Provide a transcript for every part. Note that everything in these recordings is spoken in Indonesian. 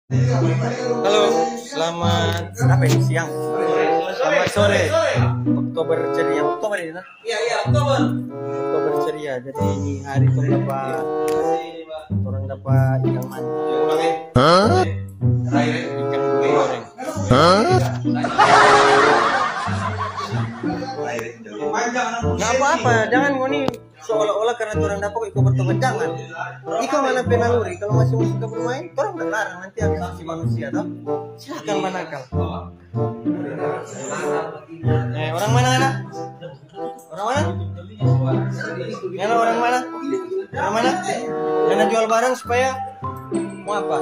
Halo, selamat apa ini siang? Selamat sore. Oktober ceria. Oktober ini, nah? Iya, Oktober. Oktober ceria. Jadi ini hari orang dapat ikan manta. Ikan goreng. Nggak apa-apa, jangan ngoni seolah-olah karena orang dapat ikut bertobat, jangan. Ika mana penaluri, kalau masih suka bermain, orang nggak larang, nanti ada saksi manusia, toh. Silakan manakal. Orang mana anak? Orang mana? Mana orang mana? Orang mana? Mana jual barang supaya mau apa?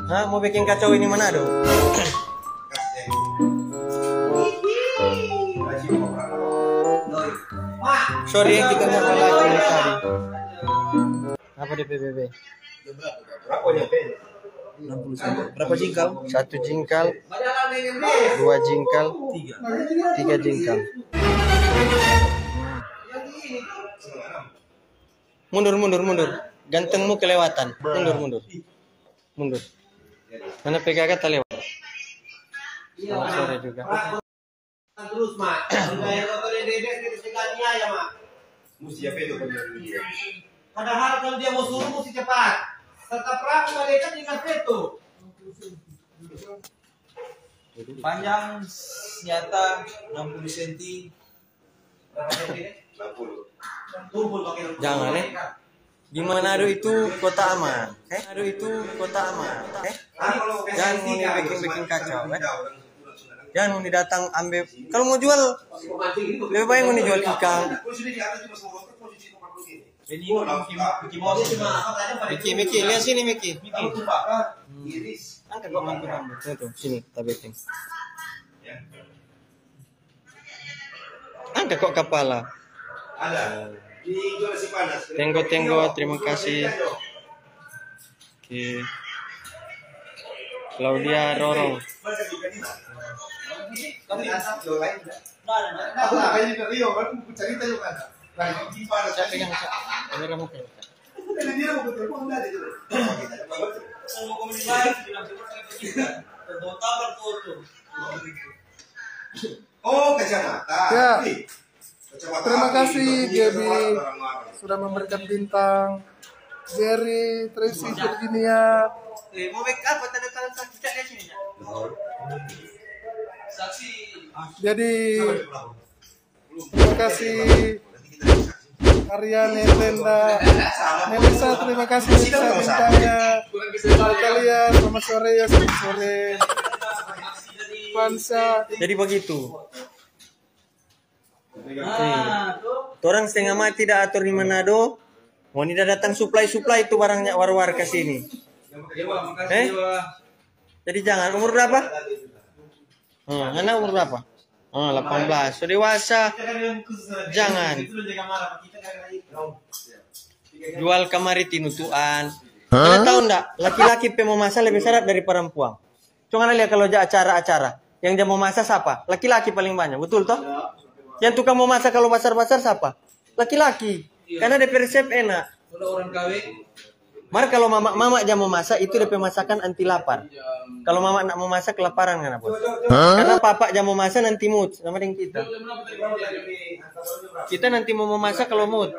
Hah, mau bikin kacau ini Manado? Sorry, kita nggak kalah dari tadi. Apa di PBB? Berapa jingkal? 1 jingkal, 2 jingkal, 3 jingkal. Mundur. Gantengmu kelewatan. Mundur. Mana PKK tak lewat? Selamat sore juga. Terus, Mak. Ya, Mak. Padahal kalau dia mau suruh mesti cepat. Tetap ragu mereka dengan veto. Panjang senjata 60 cm. Berapa cm? 60. Jangan di Manado itu kota aman. Jangan mau bikin kacau. Jangan mau datang ambil. Kalau mau jual, lebih baik mau dijual ikan. Miki, lihat sini Miki. Angkat kok mantu rambut. Tuh, sini kita betting. Angkat kok kepala. Ada. Dijual si panas. Tenggo, terima kasih. Oke. Claudia Rorong. Oh, kacamata. Ya. Terima kasih Gaby sudah memberikan bintang. Jerry, Tracy, Virginia. Mau make up atau ada tangan saksi di sini ya? Saksi. Jadi terima kasih Ariane Tenda, Melisa, terima kasih bintangnya. Kalian selamat sore. Pansa. Jadi begitu. Orang setengah mati tidak atur di Manado. Mau tidak datang supply itu barangnya war-war ke sini. Jadi jangan. Umur berapa? Anak umur berapa? 18. So dewasa. Jangan. Jual kamari tinutuan. Anda tahu enggak? Laki-laki mau masak lebih syarat dari perempuan. Cuma lihat kalau acara-acara. Yang dia mau masak siapa? Laki-laki paling banyak. Betul toh? Yang tukang mau masak kalau basar-basar siapa? Laki-laki. Karena DP resep enak. Kalau orang kawin. Maka kalau mama aja mau masak itu DP masakan anti lapar. Kalau mama nak mau masak kelaparan kan apa? Karena papa aja mau masak nanti mood sama dengan kita. Kita nanti mau masak kalau mood.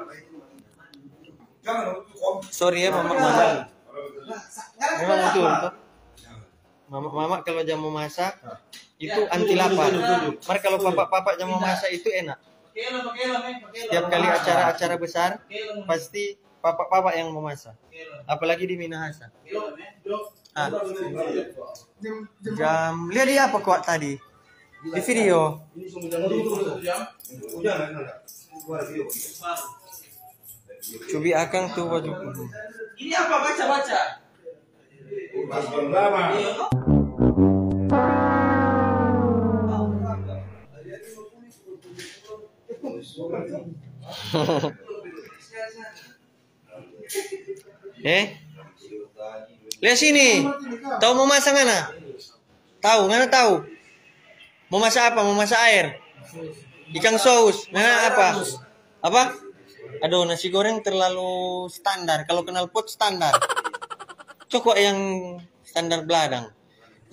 Sorry ya mama. Memang betul toh. Mama kalau aja mau masak itu anti lapar. Maka kalau papa aja mau masak itu enak. Setiap kali acara-acara besar pasti papa yang memasak. Apalagi di Minahasa. Jam lihat dia apa kok tadi di video. Cubi akang tuh baju. Ini apa baca? Lihat sini. Tahu mau masak mana? Tahu? Mau masak apa? Mau masak air. Ikan saus. Mana apa? Apa? Aduh, nasi goreng terlalu standar. Kalau kenal pot standar. Cokok yang standar Beladang.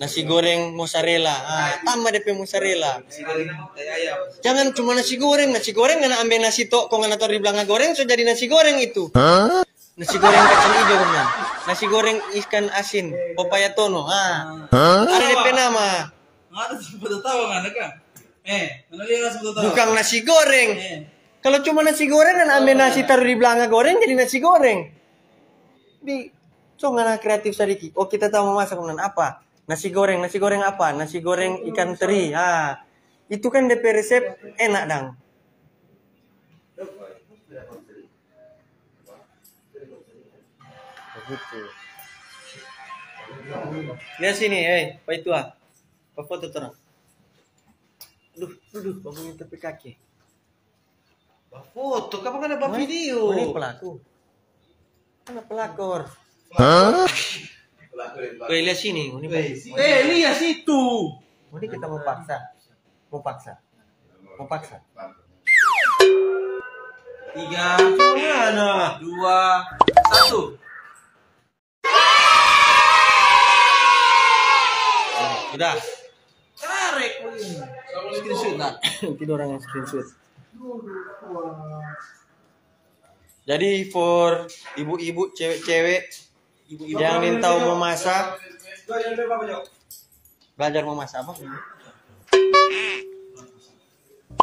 Nasi goreng mozzarella. Tambah DP mozzarella. Jangan cuma nasi goreng ngana ambil nasi tok kok ngana taruh di belakang goreng so jadi nasi goreng itu. Nasi goreng kacang hijau kan. Nasi goreng ikan asin, pepaya tono. Ada DP nama. Ada sebut tahu kan kan? Sebut tahu. Bukan nasi goreng. Kalau cuma nasi goreng kan ambil nasi taruh di belakang goreng jadi nasi goreng. So ngana kreatif sedikit. Oh kita tahu memasak apa? Nasi goreng apa? Nasi goreng ikan teri. Itu kan DP resep enak dang. Begitu. Lihat sini, Pak itu Pak foto terang. Duduk, bangunin tepi kaki. Pak foto, kapan ada Pak video? Ini pelaku. Mana pelakor? Lihat sini, ini lihat situ. Ini kita mau paksa. 3, 2, 1. Sudah. Tarik. Screenshot nak. Tidur orang yang screenshot. Jadi for ibu-ibu, cewek-cewek yang ingin tahu memasak, belajar memasak apa?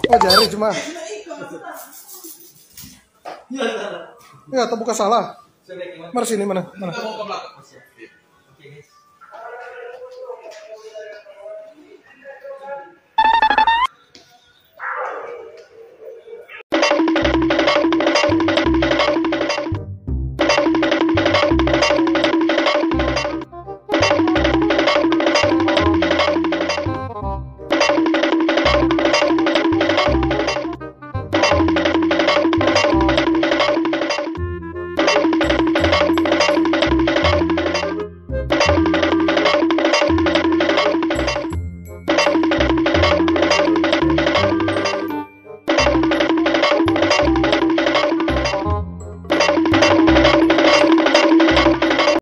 Oh jari cuma. Ya, atau bukan salah. Mari sini mana?